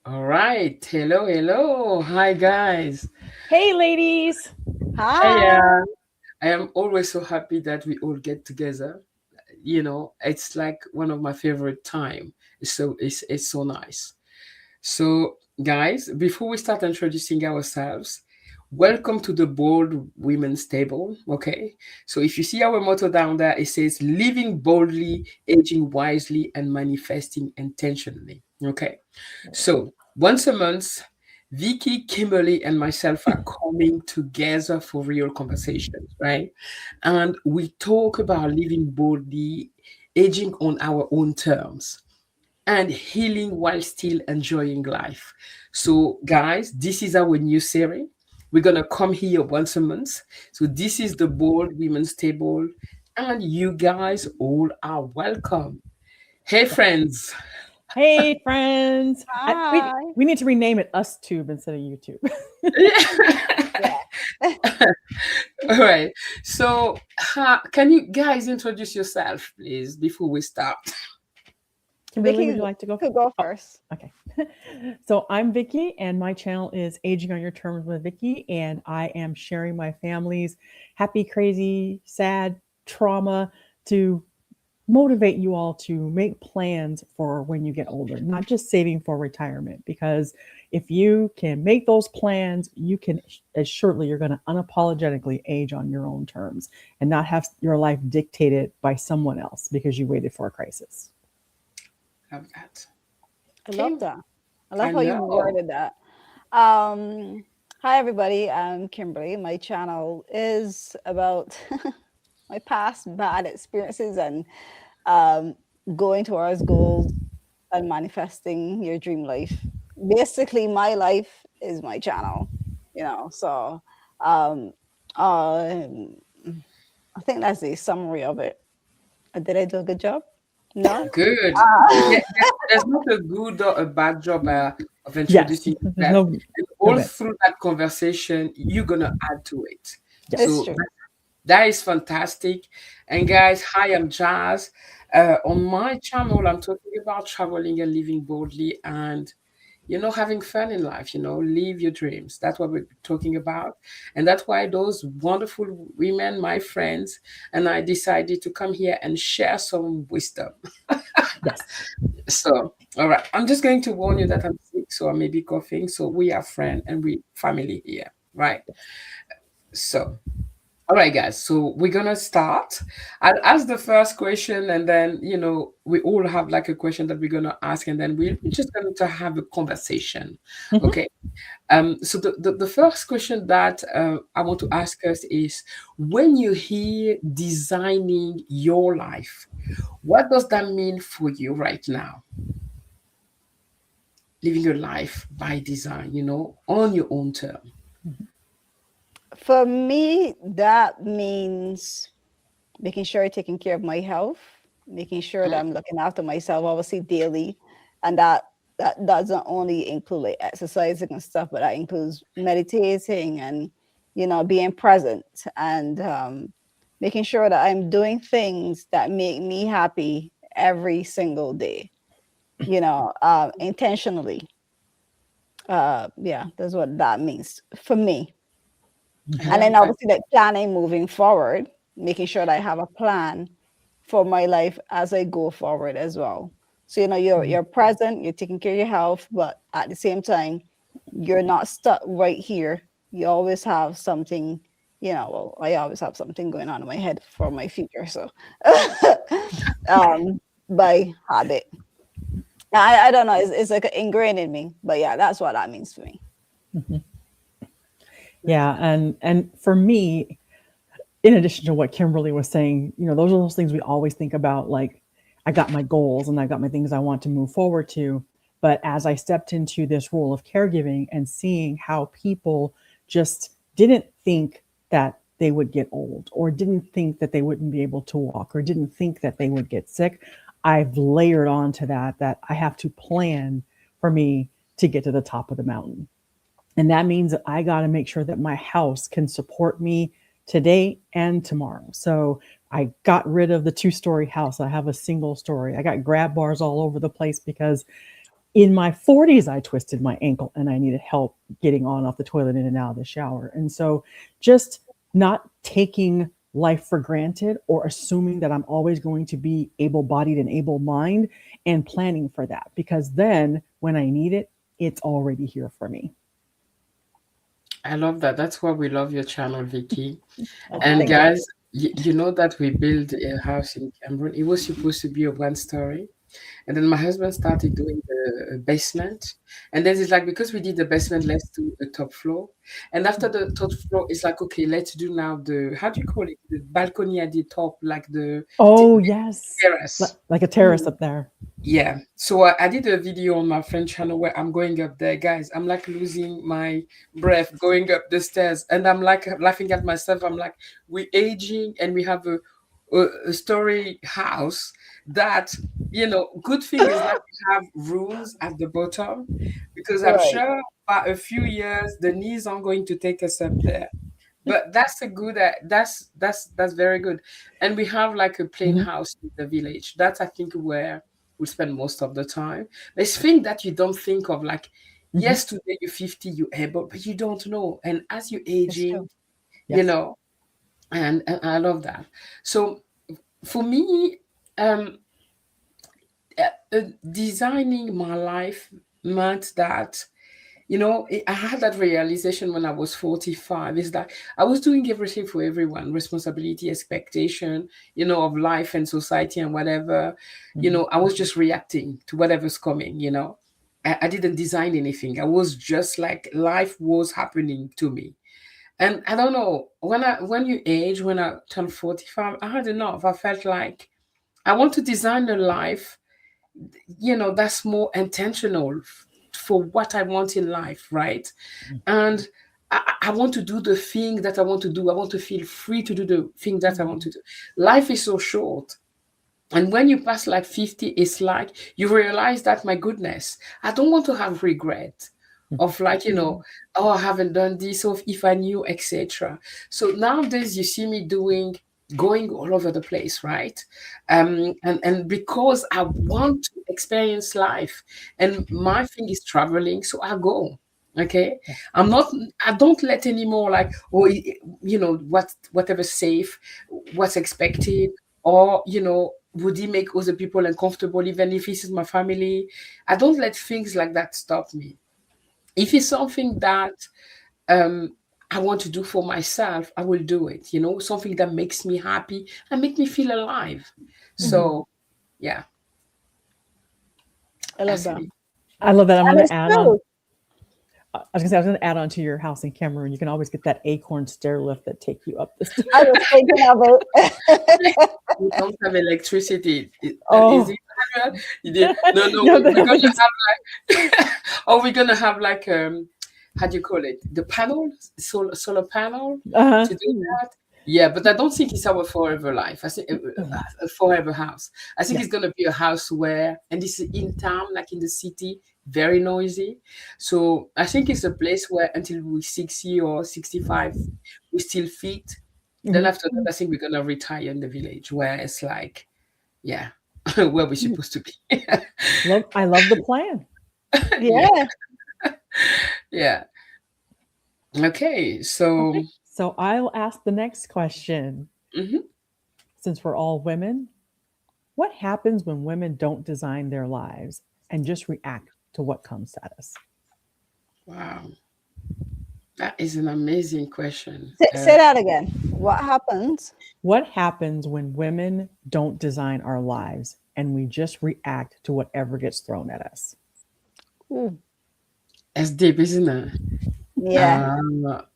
All right. Hello, hello. Hi, guys. Hey, ladies. Hey, Hi. I am always so happy that we all get together. It's like one of my favorite time. It's so nice. So, guys, before we start introducing ourselves, welcome to the Bold Women's Table. Okay. So, if you see our motto down there, it says living boldly, aging wisely, and manifesting intentionally. Okay. So, once a month, Vicki, Kimberly, and myself are coming together for real conversations, right? And we talk about living boldly, aging on our own terms, and healing while still enjoying life. So, guys, this is our new series. We're going to come here once a month. So, this is the Bold Women's Table, and you guys all are welcome. Hey, friends. Hey, friends. We, Hi. we need to rename it Us Tube instead of YouTube. Yeah. All right. So, can you guys introduce yourself, please, before we start? Kimberly, would Vicky you like to go? could go Oh, first. okay. So I'm Vicky, and my channel is Aging on Your Terms with Vicky, and I am sharing my family's happy, crazy, sad trauma to motivate you all to make plans for when you get older, not just saving for retirement. Because if you can make those plans, you can as surely you're going to unapologetically age on your own terms and not have your life dictated by someone else because you waited for a crisis. Have that. I love Kim, that. I love I how you know. worded that. Hi everybody. I'm Kimberly. My channel is about my past bad experiences and um, going towards goals and manifesting your dream life. Basically, my life is my channel. So um, um, I think that's the summary of it. Did I do a good job? No. Good. Uh, There's not a good or a bad job of Yes, introducing there's yourself. And no all bad. through that conversation, you're going to add to it. it's Yes. So true. that is fantastic. And guys, hi, I'm Jazz. On my channel, I'm talking about traveling and living boldly and having fun in life, live your dreams. That's what we're talking about. And that's why those wonderful women, my friends, and I decided to come here and share some wisdom. Yes. So, all right, I'm just going to warn you that I'm sick, so I may be coughing. So we are friends and we family here, right? So, all right, guys. So we're gonna start. I'll ask the first question, and then we all have like a question that we're gonna ask, and then we're just going to have a conversation. Mhm. Okay. So the first question that I want to ask us is, when you hear designing your life, what does that mean for you right now? Living your life by design, on your own term. For me, that means making sure I'm taking care of my health, making sure that I'm looking after myself, obviously daily, and that doesn't only include like exercising and stuff, but that includes meditating and being present and making sure that I'm doing things that make me happy every single day. Intentionally. Yeah, that's what that means for me. I And Mhm. then love that. obviously like planning moving forward, making sure that I have a plan for my life as I go forward as well. So you're present, you're taking care of your health, but at the same time, you're not stuck right here. You always have something, well, I always have something going on in my head for my future. So um by habit. I don't know, it's like ingrained in me. But yeah, that's what that means for me. Mhm. Yeah, and for me, in addition to what Kimberly was saying, those are those things we always think about. Like, I got my goals and I got my things I want to move forward to. But as I stepped into this role of caregiving and seeing how people just didn't think that they would get old or didn't think that they wouldn't be able to walk or didn't think that they would get sick, I've layered on to that I have to plan for me to get to the top of the mountain. And that means that I got to make sure that my house can support me today and tomorrow. So I got rid of the two-story house. I have a single story. I got grab bars all over the place because In my 40s, I twisted my ankle and I needed help getting on off the toilet in and out of the shower. And so just not taking life for granted or assuming that I'm always going to be able bodied and able mind and planning for that. Because then when I need it, it's already here for me. I love that. That's why we love your channel, Vicky. Oh, And thank you. guys, you know that we built a house in Cameroon. It was supposed to be a one story. And then my husband started doing the basement. And then it's like, because we did the basement, let's do the top floor. And after the top floor, it's like, okay, let's do now the, how do you call it? The balcony at the top, like the Oh, yes. terrace. Like a terrace up there. Yeah. So I did a video on my friend channel where I'm going up there, guys. I'm like losing my breath going up the stairs, and I'm like laughing at myself. I'm like, we're aging, and we have a story house that, good thing is that we have rooms at the bottom, because I'm Right. sure by a few years the knees aren't going to take us up there. But that's a good that's very good. And we have like a plain Mhm. house in the village. That's, I think, where we spend most of the time. There's things that you don't think of, like, Mhm. yes, today you're 50, you're able, but you don't know. And as you're It's true. aging, you Yes. know and I love that. So for me, um designing my life meant that, I had that realization when I was 45, is that I was doing everything for everyone, responsibility, expectation, of life and society and whatever. Mhm. I was just reacting to whatever's coming. I didn't design anything. I was just like, life was happening to me. And I don't know, when I turned 45, I had enough. I felt like I want to design a life, that's more intentional for what I want in life, right? And I want to do the thing that I want to do. I want to feel free to do the thing that I want to Mhm. do. Life is so short. And when you pass like 50, it's like you realize that, my goodness, I don't want to have regret of, like, Mhm. oh, I haven't done this, or if I knew, etc. So nowadays you see me going all over the place, right? And because I want to experience life, and my thing is traveling, so I go. Okay, Yeah. I don't let anymore, like, oh, whatever safe, what's expected, or would he make other people uncomfortable, even if this is my family. I don't let things like that stop me. If it's something that um I want to do for myself, I will do it, something that makes me happy and make me feel alive. Mhm. So yeah, I love that's that. me. I love that. I'm And going it's to add on. true. I was going to say, I was going to add on to your house in Cameroon. You can always get that acorn stair lift that take you up the stairs. I was thinking of it. We don't have electricity. Is Oh, it? You did? No, no, no, we're gonna that have like, or we're gonna have like, how do you call it? The panel, solar panel uh-huh. to do that. Yeah, but I don't think it's our forever life. I think a forever house. I think Yeah. it's gonna be a house where, and this is in town, like in the city, very noisy. So I think it's a place where until we're 60 or 65, we still fit. Then Mhm. after that, I think we're gonna retire in the village, where it's like, yeah, where we're supposed to be. I love the plan. Yeah, Yeah. yeah. Okay, so Okay. So I'll ask the next question. mhm. Since we're all women, what happens when women don't design their lives and just react to what comes at us? Wow, that is an amazing question. Say that again. What happens? What happens when women don't design our lives and we just react to whatever gets thrown at us? Ooh. It's deep, isn't it? Yeah.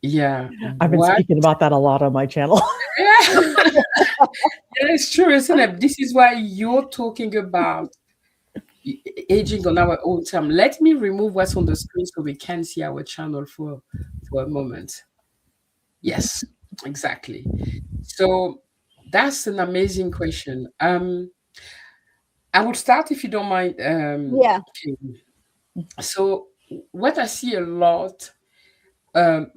Yeah. I've been What? speaking about that a lot on my channel. Yeah. Yeah, it's true, isn't it? This is why you're talking about aging on our own time. Let me remove what's on the screen so we can see our channel for a moment. Yes, exactly. So that's an amazing question. I would start, if you don't mind. Yeah. Okay. So what I see a lot,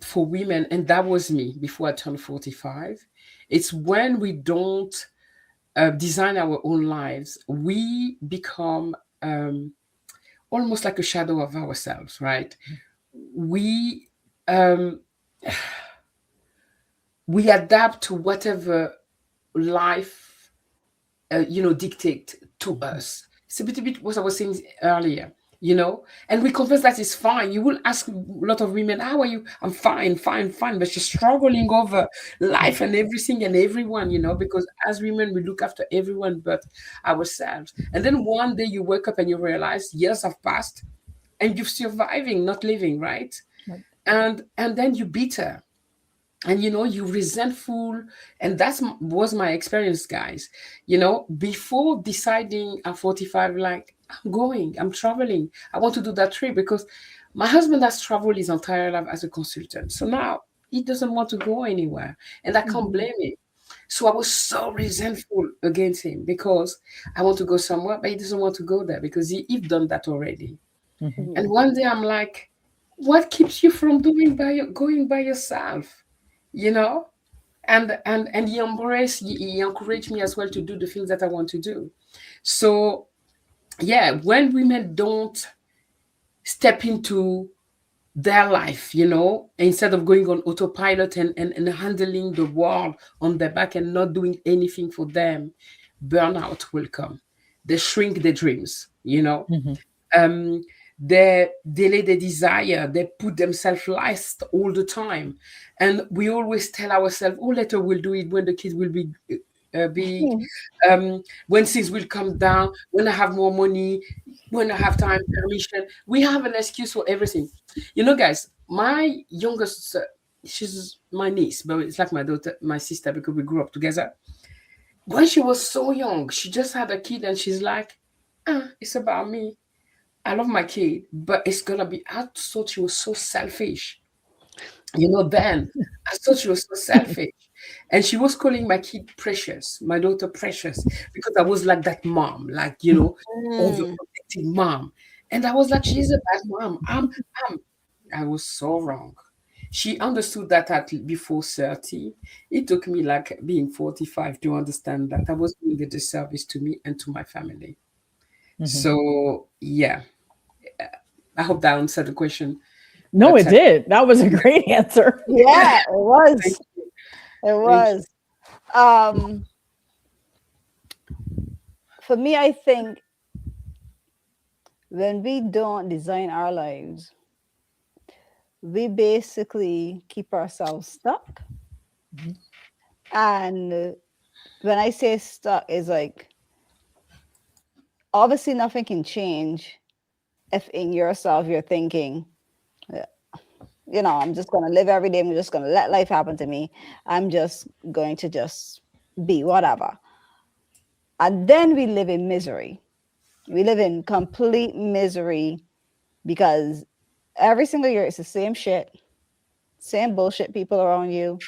for women, and that was me before I turned 45, it's when we don't design our own lives, we become, almost like a shadow of ourselves, right? We um, we adapt to whatever life dictate to us. It's a bit what I was saying earlier, and we confess that it's fine. You will ask a lot of women, how are you? I'm fine, fine, fine. But she's struggling over life and everything and everyone, because as women, we look after everyone but ourselves. And then one day you wake up and you realize years have passed and you're surviving, not living, right? Right. And then you bitter and you resentful, and was my experience, guys. Before deciding at 45, like, I'm traveling, I want to do that trip, because my husband has traveled his entire life as a consultant, so now he doesn't want to go anywhere, and I can't Mhm. blame him. So I was so resentful against him, because I want to go somewhere but he doesn't want to go there because he's done that already. Mhm. And one day I'm like, what keeps you from going by yourself? You know? And he encouraged me as well to do the things that I want to do. So yeah, when women don't step into their life, instead of going on autopilot and handling the world on their back and not doing anything for them, burnout will come. They shrink their dreams, Mhm. um, they delay their desire, they put themselves last all the time. And we always tell ourselves, oh, later we'll do it when the kids will be big, when things will come down, when I have more money, when I have time, permission. We have an excuse for everything. Guys, my youngest, she's my niece, but it's like my daughter, my sister, because we grew up together. When she was so young, she just had a kid and she's like, it's about me. I love my kid, but it's gonna be. I thought she was so selfish. Then I thought she was so selfish. And she was calling my kid precious, my daughter precious, because I was like that mom, like, Mm. overprotecting mom. And I was like, she's a bad mom. I'm I was so wrong. She understood that at before 30. It took me like being 45 to understand that I was doing a disservice to me and to my family. Mhm. So yeah, I hope that answered the question. No, But it did. That was a great answer. Yeah, it thank was. you. It Thank was. Um, for me, I think when we don't design our lives, we basically keep ourselves stuck. Mhm. And when I say stuck, is like obviously nothing can change if in yourself you're thinking, "Yeah, I'm just going to live every day. I'm just going to let life happen to me. I'm just going to just be whatever." And then we live in misery. We live in complete misery because every single year it's the same shit, same bullshit people around you,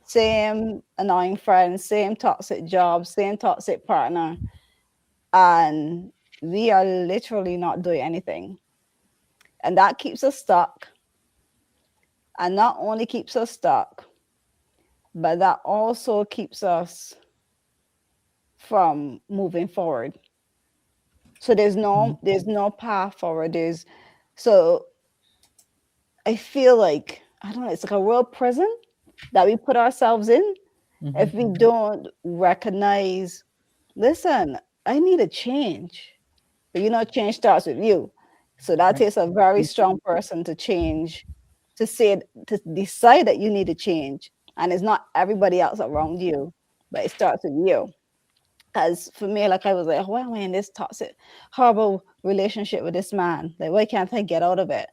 same annoying friends, same toxic job, same toxic partner. And we are literally not doing anything. And that keeps us stuck. And not only keeps us stuck, but that also keeps us from moving forward. So Mhm. there's no path forward. So I feel like, I don't know, it's like a real prison that we put ourselves in if Mhm. we don't recognize, listen, I need a change. But change starts with you. So that Right. takes a very strong person to change, to say, to decide that you need to change. And it's not everybody else around you, but it starts with you. Because for me, like I was like, why am I in this toxic, horrible relationship with this man? Like, why can't I get out of it?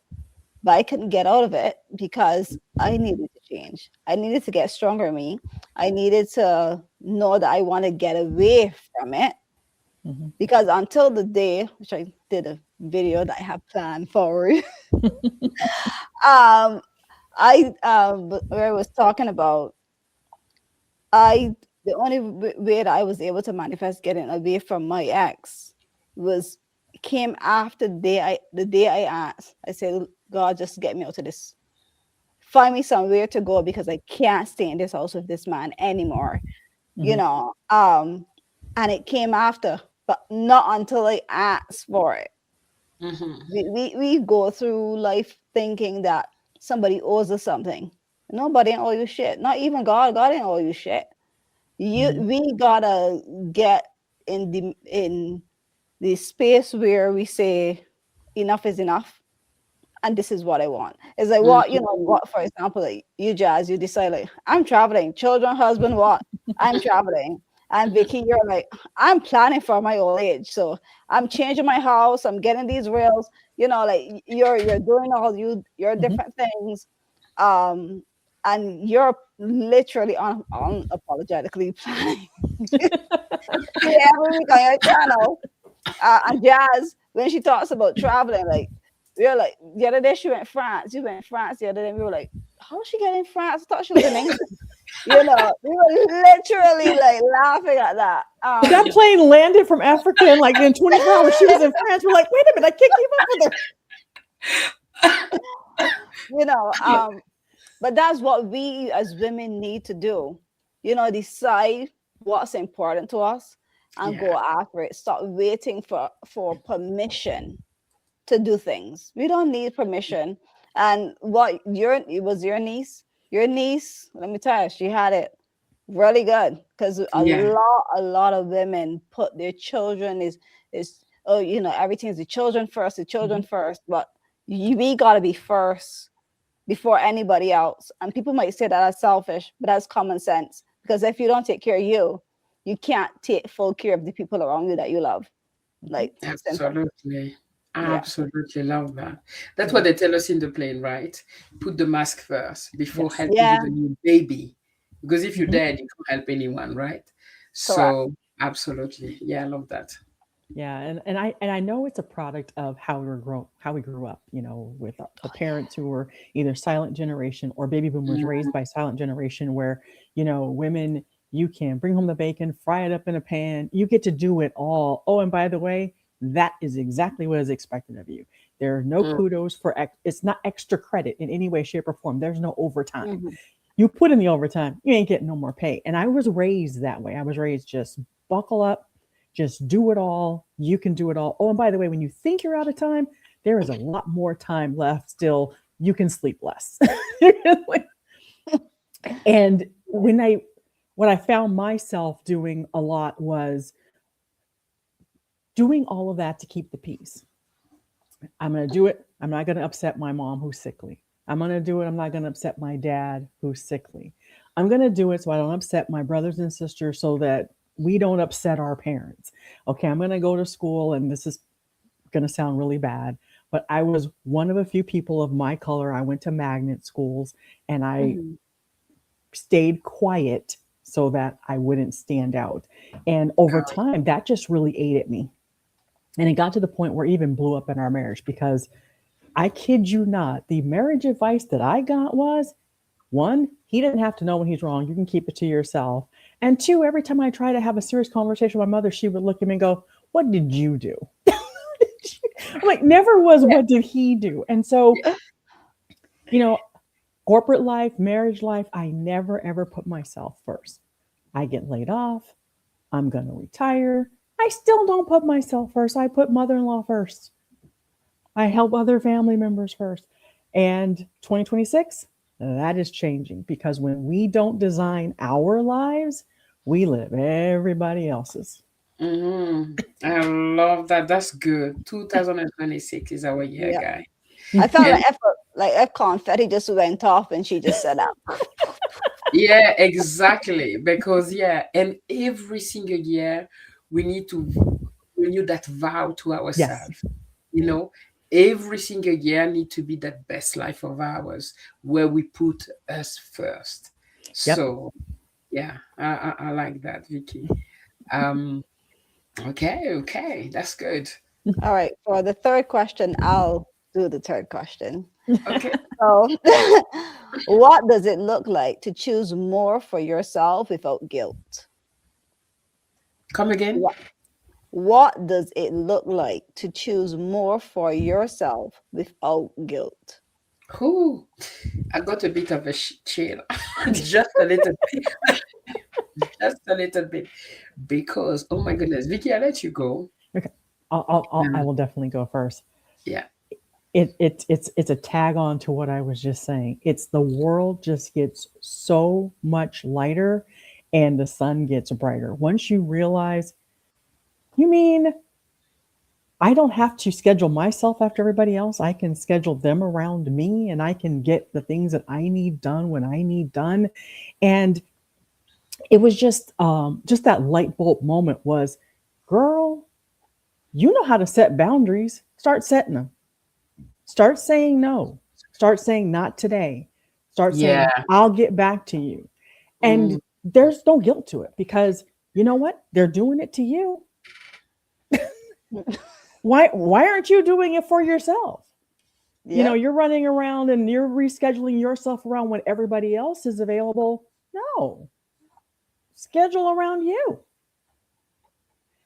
But I couldn't get out of it because I needed to change. I needed to get stronger in me. I needed to know that I want to get away from it Mhm. because until the day, which I did a video that I have planned forward, um, where I was talking about, I the only way that I was able to manifest getting away from my ex was came after the day I asked. I said, God, just get me out of this, find me somewhere to go because I can't stay in this house with this man anymore. You Mhm. know, um, and it came after, but not until I asked for it. Mm-hmm. We go through life thinking that somebody owes us something. Nobody ain't owe you shit. Not even God. God ain't owe you shit. Mhm. We gotta get in the space where we say enough is enough, and this is what I want. It's like what Mm-hmm. what, for example, like you, Jazz, you decide like I'm traveling, children, husband, what? I'm traveling. And Vicky, you're like, I'm planning for my old age. So I'm changing my house, I'm getting these rails, like you're doing all your Mhm. different things. Um and you're literally unapologetically planning. Yeah, every week on your channel. And Jazz, when she talks about traveling, like we were like the other day she went France. You went France the other day. We were like, how she get in France? I thought she was in England. We were literally like laughing at that. That plane landed from Africa and like in 24 hours she was in France. We're like, wait a minute, I can't keep up with her. you know, um, but that's what we as women need to do. Decide what's important to us and Yeah. go after it. Stop waiting for permission to do things. We don't need permission. And it was your niece? Your niece, let me tell you, she had it really good because Yeah. a lot of women put their children is everything's the children Mhm. first. But we gotta be first before anybody else. And people might say that as selfish, but that's common sense. Because if you don't take care of you, you can't take full care of the people around you that you love. Mhm. Like simple. Absolutely. Yeah. Absolutely love that. That's what Yeah. they tell us in the plane, right? Put the mask first before Yes. helping Yeah. with a new baby. Because if you're Mhm. dead, you can't help anyone, right? Correct. So absolutely. Yeah, I love that. Yeah, and I know it's a product of how we grew up, with the Oh yeah. parents who were either silent generation or baby boomers raised by silent generation, where women, you can bring home the bacon, fry it up in a pan, you get to do it all. Oh, and by the way, that is exactly what is expected of you. There are no Mm, kudos for it's not extra credit in any way, shape, or form. There's no overtime. Mhm. You put in the overtime, you ain't getting no more pay. And I was raised that way. I was raised just buckle up, just do it all. You can do it all. Oh, and by the way, when you think you're out of time, there is a lot more time left still. You can sleep less. And what I found myself doing a lot was doing all of that to keep the peace. I'm going to do it. I'm not going to upset my mom who's sickly. I'm going to do it. I'm not going to upset my dad who's sickly. I'm going to do it so I don't upset my brothers and sisters so that we don't upset our parents. Okay, I'm going to go to school, and this is going to sound really bad, but I was one of a few people of my color. I went to magnet schools and I Mhm. stayed quiet so that I wouldn't stand out. And over God. time, that just really ate at me. And it got to the point where it even blew up in our marriage because I kid you not, the marriage advice that I got was one, he doesn't have to know when he's wrong. You can keep it to yourself. And two, every time I try to have a serious conversation with my mother, she would look at me and go, what did you do? I'm like, never was, Yeah. what did he do? And so, you know, corporate life, marriage life, I never ever put myself first. I get laid off. I'm going to retire. I still don't put myself first. I put mother in law first. I help other family members first. And 2026, that is changing because when we don't design our lives, we live everybody else's. Hmm. I love that. That's good. 2026 is our year, Yeah. guy. I felt And like a confetti just went off and she just said that. yeah, exactly. Because yeah, and every single year we need to renew that vow to Yes. ourselves. You know, every single year need to be that best life of ours where we put us first. Yep. So yeah, I like that, Vicky. Um, okay, okay, that's good. All right. For the third question, I'll do the third question. Okay, So, what does it look like to choose more for yourself without guilt? come again. What, what does it look like to choose more for yourself without guilt? Who I got a bit of a chill, just a little bit, just a little bit, because oh my goodness, Vicky, I let you go. Okay. I Um, will definitely go first. Yeah. It's a tag on to what I was just saying. It's the world just gets so much lighter and the sun gets brighter. Once you realize, you mean I don't have to schedule myself after everybody else. I can schedule them around me and I can get the things that I need done when I need done. And it was just that light bulb moment was, girl, you know how to set boundaries. Start setting them. Start saying no. Start saying not today. Start Yeah. saying I'll get back to you. Mm, And there's no guilt to it because you know what? They're doing it to you. Why aren't you doing it for yourself? You know, Yep. you're running around and you're rescheduling yourself around when everybody else is available. No, schedule around you.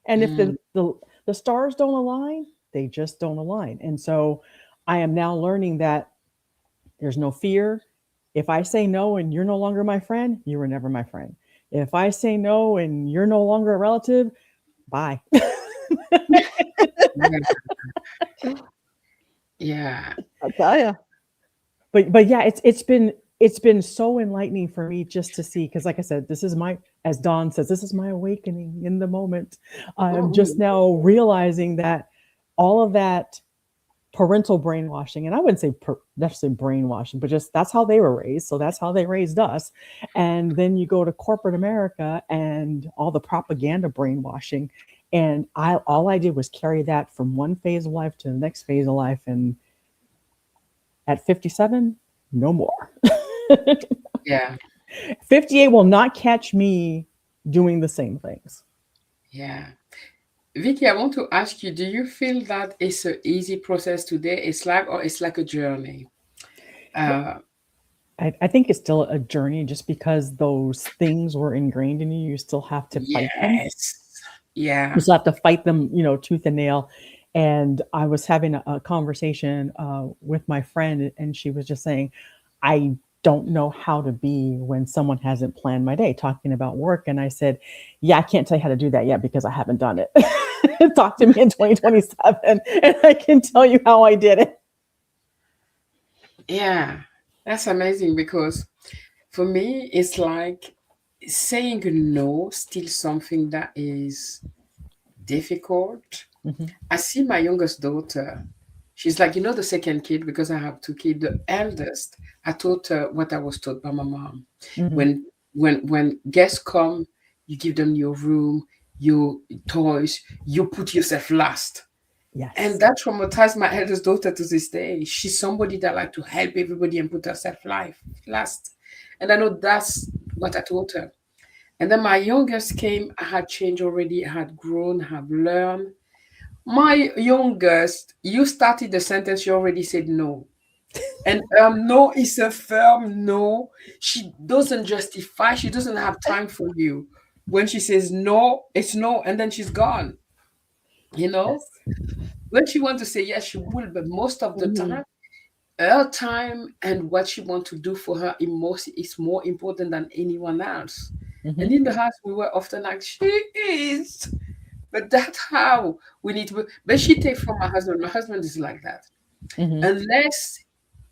And if mm, the stars don't align, they just don't align. And so I am now learning that there's no fear. If I say no and you're no longer my friend, you were never my friend. If I say no and you're no longer a relative, bye. yeah. Yeah. I tell you. But yeah, it's been so enlightening for me just to see because like I said, this is my, as Dawn says, this is my awakening in the moment. I'm just Mm, now realizing that all of that parental brainwashing, and I wouldn't say necessarily brainwashing, but just that's how they were raised, so that's how they raised us. And then you go to corporate America and all the propaganda brainwashing, and I all I did was carry that from one phase of life to the next phase of life, and at 57, no more. yeah. 58 will not catch me doing the same things. Yeah. Vicky, I want to ask you, do you feel that it's an easy process today? It's like, or it's like a journey? Uh, I think it's still a journey just because those things were ingrained in you. You still have to fight them. yes. You Yeah. still have to fight them, tooth and nail. And I was having a conversation with my friend, and she was just saying, I don't know how to be when someone hasn't planned my day, talking about work. And I said, yeah, I can't tell you how to do that yet because I haven't done it. Talk to me in 2027, and I can tell you how I did it. Yeah. That's amazing because for me, it's like saying no, still something that is difficult. Hmm. I see my youngest daughter. She's like, the second kid, because I have two kids. The eldest, I taught her what I was taught by my mom. Hmm. When guests come, you give them your room, your toys, you put yourself last. And Yes. that traumatized my eldest daughter to this day. She's somebody that like to help everybody and put herself life last. And I know that's what I taught her. And then my youngest came, I had changed already, I had grown, have learned. My youngest, you started the sentence, you already said no. And no is a firm no. She doesn't justify, she doesn't have time for you. When she says no, it's no, and then she's gone. You know? Yes. When she wants to say yes, she will, but most of the Hmm. time, her time and what she wants to do for her emotion is more important than anyone else. And Hmm. in the house, we were often like, she is. But that's how we need to. But she takes from my husband. My husband is like that. Hmm. Unless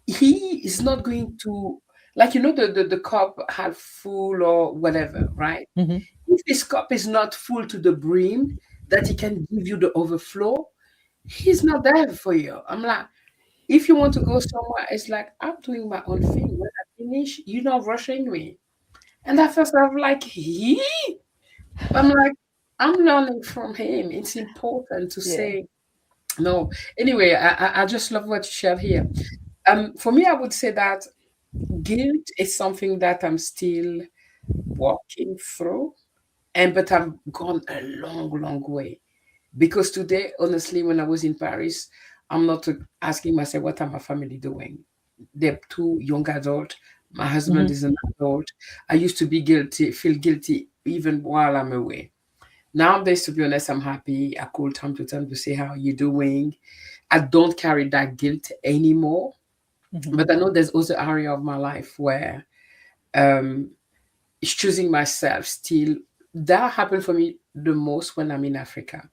he is not going to, like, the cup half full or whatever, right? Hmm. If his cup is not full to the brim, that he can give you the overflow, he's not there for you. I'm like, if you want to go somewhere, it's like, I'm doing my own thing. When I finish, you're not rushing me. And at first, I'm like, he? I'm like, I'm learning from him. It's important to Yeah. say no. Anyway, I just love what you shared here. For me, I would say that guilt is something that I'm still walking through, and but I've gone a long, long way. Because today, honestly, when I was in Paris, I'm not asking myself, what are my family doing? They're two young adults. My husband Hmm. is an adult. I used to be guilty, feel guilty even while I'm away. Nowadays, to be honest, I'm happy. I call time to time to say how you doing. I don't carry that guilt anymore. Hmm. But I know there's also area of my life where um, it's choosing myself still. That happened for me the most when I'm in Africa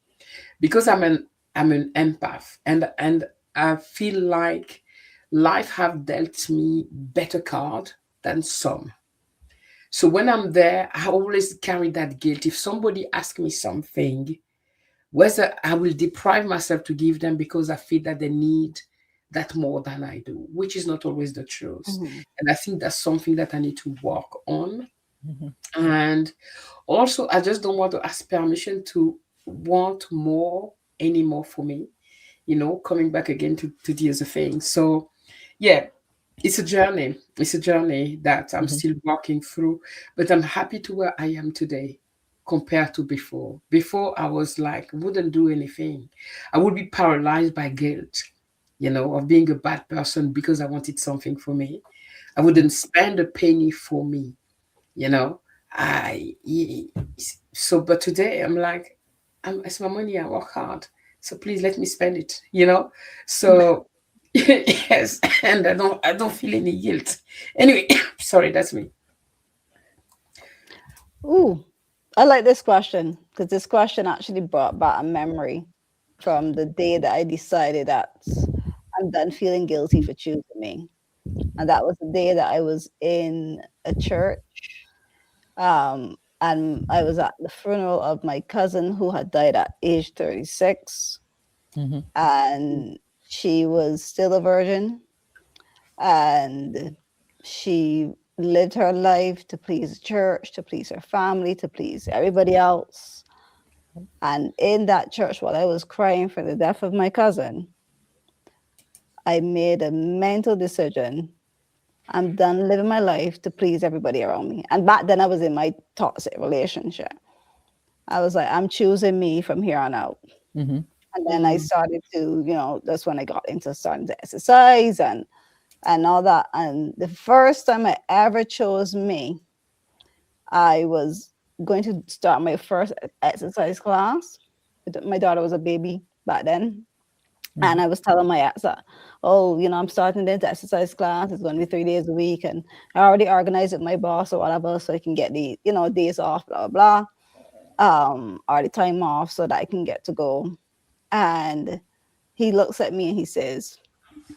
because I'm an empath, and I feel like life have dealt me better card than some. So when I'm there, I always carry that guilt. If somebody asks me something, whether I will deprive myself to give them because I feel that they need that more than I do, which is not always the truth. Mhm. And I think that's something that I need to work on. Mhm. And also, I just don't want to ask permission to want more anymore for me, coming back again to the other thing. So, yeah, it's a journey. It's a journey that I'm Mhm. still walking through, but I'm happy to where I am today compared to before. Before, I was like, wouldn't do anything. I would be paralyzed by guilt, of being a bad person because I wanted something for me. I wouldn't spend a penny for me, you know. I so, but today I'm like, it's my money. I work hard, so please let me spend it. So yes, and I don't feel any guilt. Anyway, sorry, that's me. Ooh, I like this question because this question actually brought back a memory from the day that I decided that I'm done feeling guilty for choosing me. And that was the day that I was in a church. And I was at the funeral of my cousin who had died at age 36. Mhm. And she was still a virgin. And she lived her life to please the church, to please her family, to please everybody else. And in that church, while I was crying for the death of my cousin, I made a mental decision. I'm done living my life to please everybody around me. And back then, I was in my toxic relationship. I was like, I'm choosing me from here on out. Mhm. And then I Mm, started to, that's when I got into starting to exercise and all that. And the first time I ever chose me, I was going to start my first exercise class. My daughter was a baby back then. And Mhm. I was telling my ex that, oh, I'm starting this exercise class. It's going to be 3 days a week. And I already organized with my boss or whatever so I can get the, days off, blah, blah, blah, or the time off so that I can get to go. And he looks at me and he says,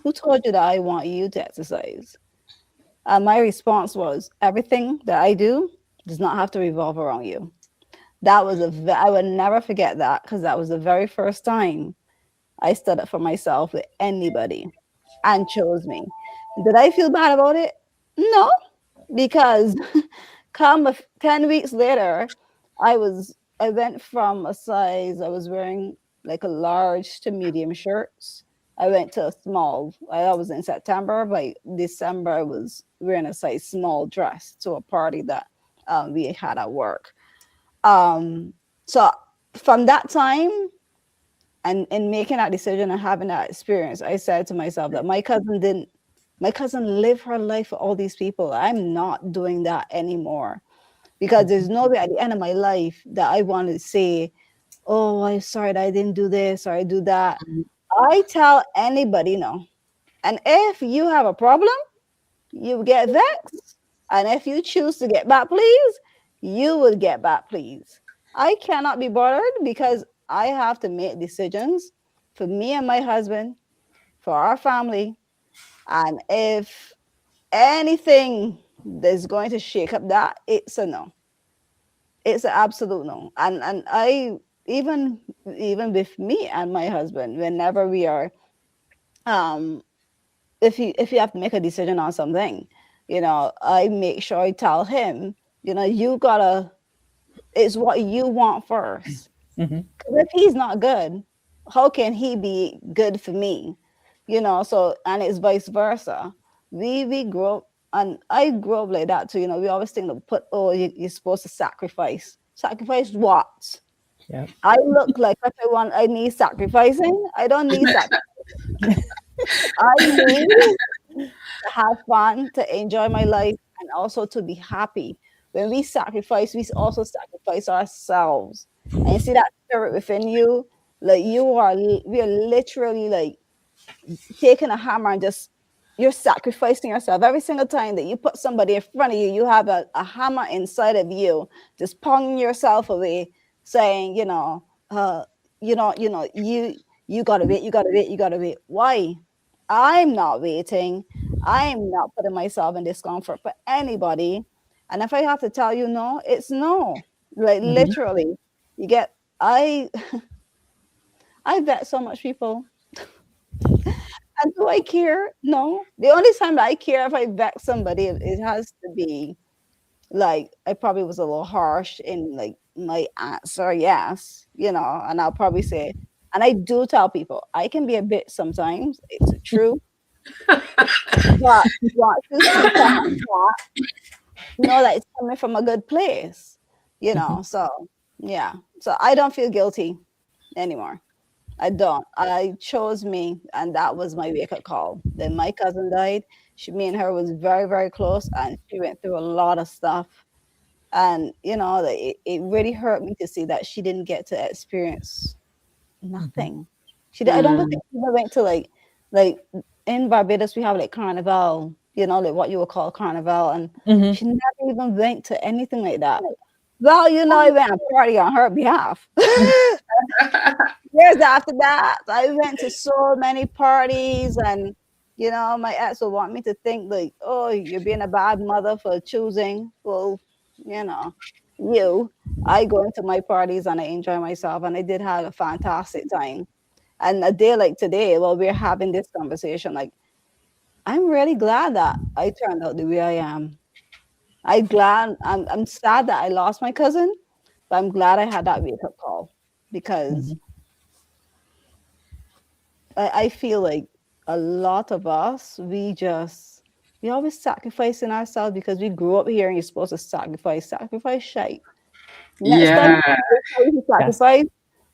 who told you that I want you to exercise? And my response was, everything that I do does not have to revolve around you. That was I would never forget that because that was the very first time I stood up for myself with anybody and chose me. Did I feel bad about it? No, because 10 weeks later, I went from a size I was wearing like a large to medium shirts. I went to a small. I was in September. By December, I was wearing a size small dress to a party that we had at work. Um, so from that time, and in making that decision and having that experience, I said to myself that my cousin lived her life for all these people. I'm not doing that anymore because there's no way at the end of my life that I want to say, oh, I'm sorry that I didn't do this or I do that. mm, I tell anybody no. And if you have a problem, you get vexed. And if you choose to get back, please, you will get back, please. I cannot be bothered because I have to make decisions for me and my husband, for our family. And if anything that's going to shake up that, it's a no. It's an absolute no. And I even even with me and my husband, whenever we are um if you have to make a decision on something, I make sure I tell him, you gotta, it's what you want first. Mhm. 'Cause if he's not good, how can he be good for me? So and it's vice versa. We grow up, and I grew up like that too. We always think to put, oh, you're supposed to sacrifice. Sacrifice what? Yep. I look like if I need sacrificing. I don't need sacrifice. I need to have fun, to enjoy my life, and also to be happy. When we sacrifice, we also sacrifice ourselves. And you see that spirit within you, like we are literally like taking a hammer and just you're sacrificing yourself every single time that you put somebody in front of you. You have a hammer inside of you, just pulling yourself away, saying, uh, you You gotta wait, you gotta wait, you gotta wait. Why? I'm not waiting. I'm not putting myself in discomfort for anybody. And if I have to tell you no, it's no. Like Mhm. literally. You get I vet so much people. And do I care? No. The only time that I care if I vex somebody, it has to be like I probably was a little harsh in like my answer, yes, and I'll probably say, and I do tell people I can be a bit sometimes. It's true, but once you see past that, know that it's coming from a good place, Mhm. So yeah, so I don't feel guilty anymore. I don't. I chose me, and that was my wake up call. Then my cousin died. Me and her was very, very close, and she went through a lot of stuff. And like, it really hurt me to see that she didn't get to experience Mhm. nothing. I don't Mm, think she ever went to like in Barbados we have like carnival, like what you would call carnival, and Mhm. she never even went to anything like that. Well, I went and party on her behalf. Years after that, I went to so many parties, and my ex would want me to think like, oh, you're being a bad mother for choosing. Well, you know, you. I go into my parties and I enjoy myself, and I did have a fantastic time. And a day like today, while we're having this conversation, like I'm really glad that I turned out the way I am. I'm sad that I lost my cousin, but I'm glad I had that wake up call because Mhm. I feel like a lot of us, we always sacrificing ourselves because we grew up here and you're supposed to sacrifice shite. Next time yeah, you tell you to Yes.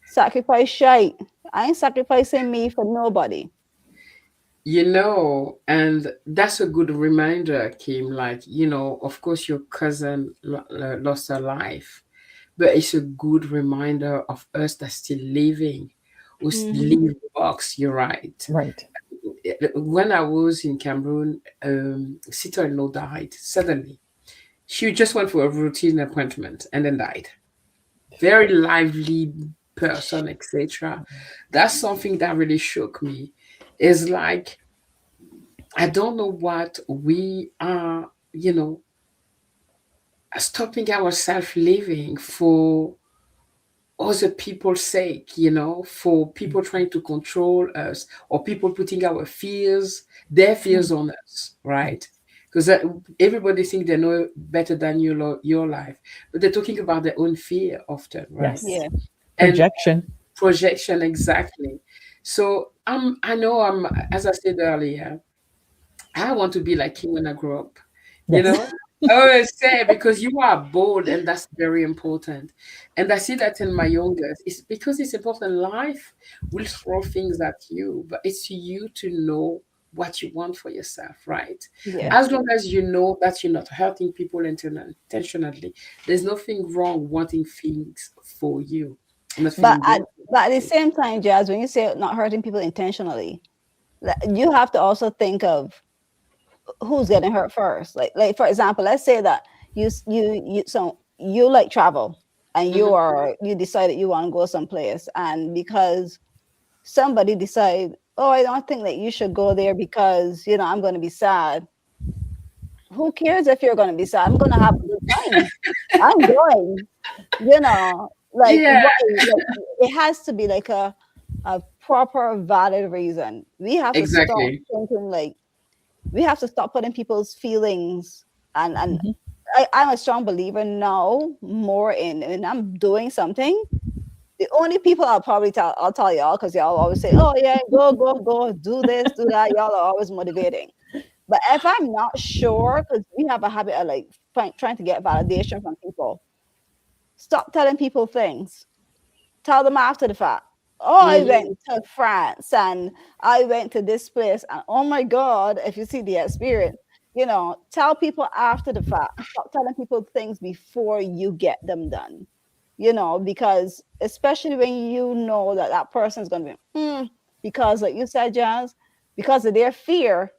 sacrifice shite. I ain't sacrificing me for nobody. and that's a good reminder, Kim. Like, of course, your cousin lost her life, but it's a good reminder of us that's still living, who Hmm. live box. You're right. Right. When I was in Cameroon, sister-in-law died suddenly. She just went for a routine appointment and then died. Very lively person, etc. That's something that really shook me. Is like I don't know what we are, stopping ourselves living for other people's sake, for people trying to control us or people putting their fears on us, right? Because everybody thinks they know better than your life, but they're talking about their own fear often, right? Yes. Yeah. And Projection. projection, exactly. So I know as I said earlier, I want to be like him when I grow up. You Yes. know, I always say because you are bold, and that's very important. And I see that in my youngest. It's because it's important. Life will throw things at you, but it's you to know what you want for yourself, right? Yeah. As Yes. long as you know that you're not hurting people intentionally, there's nothing wrong wanting things for you, not But feeling at guilty. but at the same time, Jazz, when you say not hurting people intentionally, you have to also think of who's getting hurt first. Like for example, let's say that you like travel and Mhm. you decided you want to go someplace, and because somebody decide, oh, I don't think that you should go there because I'm going to be sad. Who cares if you're going to be sad? I'm going to have a good time. I'm going. Like Yeah, why? Like, it has to be like a proper valid reason. We have to stop exactly. thinking like we have to stop putting people's feelings, and Mhm. I'm a strong believer now more in when I'm doing something. The only people I'll tell y'all, because y'all always say, oh yeah, go, go, go, do this, do that. Y'all are always motivating. But if I'm not sure, because we have a habit of like trying to get validation from people, stop telling people things. Tell them after the fact. Oh, I Hmm. went to France and I went to this place, and oh my God, if you see the experience, tell people after the fact. Stop telling people things before you get them done. Because especially when you know that that person's going to be, because like you said, Jazz, because of their fear,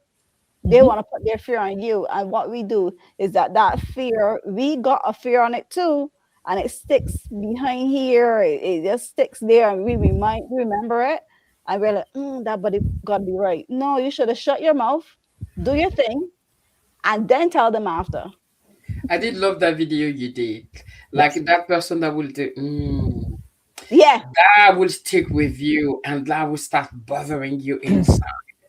they Mhm. want to put their fear on you. And what we do is that fear, we got a fear on it too, and it sticks behind here. It just sticks there, and we remember it. And we're like, that body gotta be right. No, you should have shut your mouth, do your thing, and then tell them after. I did love that video you did. Like Yes. that person that will do, Yeah, that will stick with you and that will start bothering you inside.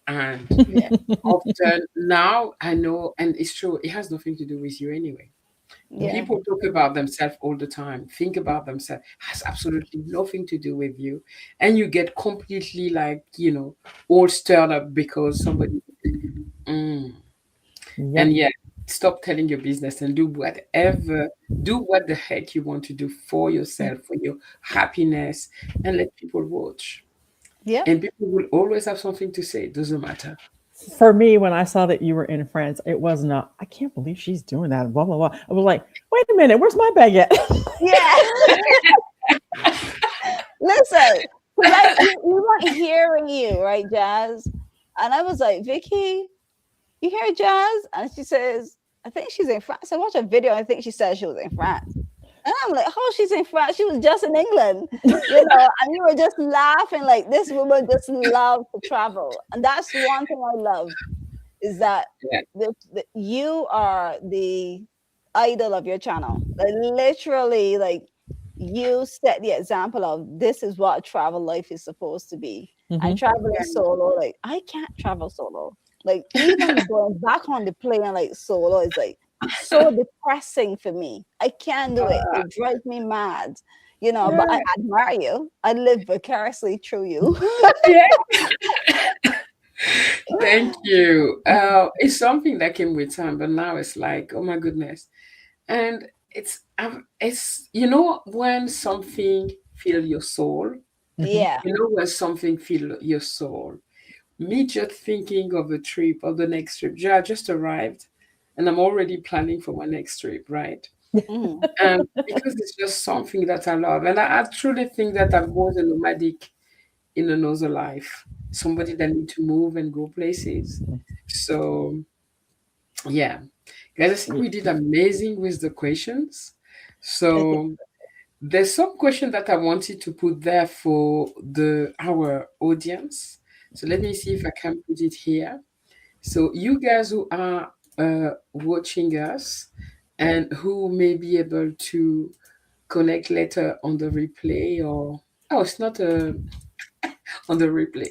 And yeah, often now I know, and it's true, it has nothing to do with you anyway. yeah, People talk about themselves all the time, think about themselves, has absolutely nothing to do with you. And you get completely like, all stirred up because somebody, mm. Yep. And yeah, stop telling your business and do what the heck you want to do for yourself, for your happiness, and let people watch. yeah. And people will always have something to say. It doesn't matter. For me, when I saw that you were in France, it wasn't a, I can't believe she's doing that, blah, blah, blah. I was like, wait a minute, where's my bag at? Yeah. Listen, because we weren't hearing you, right, Jazz? And I was like, Vicky, you hear Jazz? And she says, I think she's in France. I watched a video. I think she said she was in France. And I'm like, oh, she's in France. She was just in England, and you were just laughing like this woman just loves to travel. And that's one thing I love is that Yeah. you are the idol of your channel. Like literally, like you set the example of this is what travel life is supposed to be. And Mhm. traveling solo, like I can't travel solo. Like even going back on the plane like solo is like so depressing for me. I can't do it. Uh, It drives me mad. But I yeah. admire you. I live vicariously through you. Yeah. Thank you. It's something that came with time, but now it's like, oh my goodness. And it's when something fill your soul, Mhm. Yeah. when something fill your soul. Me just thinking of a trip or the next trip. Yeah, I just arrived and I'm already planning for my next trip, right? Mhm. And because it's just something that I love. And I truly think that I was a nomadic in another life, somebody that need to move and go places. So yeah, guys, I think we did amazing with the questions. Okay. So there's some question that I wanted to put there for our audience. So let me see if I can put it here. So you guys who are watching us and who may be able to connect later on the replay or it's not on the replay.